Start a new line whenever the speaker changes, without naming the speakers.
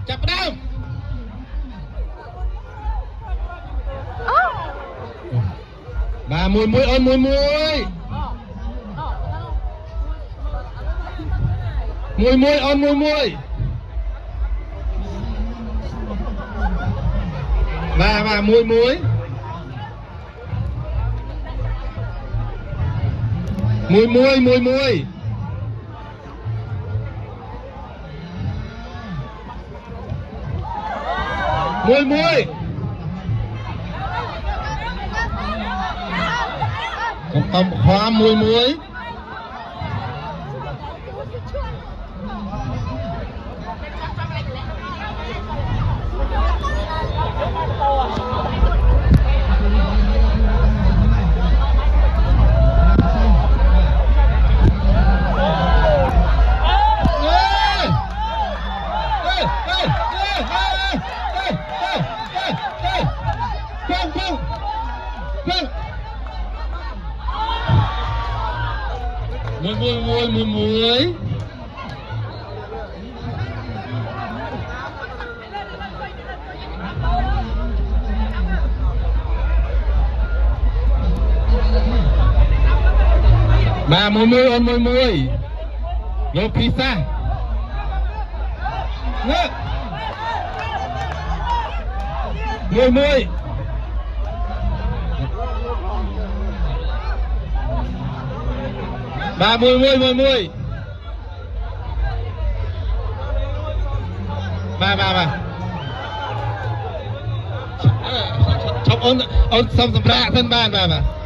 chập đau bà mùi mùi ơn mùi mùi mùi mùi ơn mùi mùi bà mùi mùi mùi mùi mùi mùi mùi mùi cầm hoa mùi mùi mùi bà mùi ơn mùi lô pizza mùi bà mùi bà chọc ôn xong sầm ra thân bà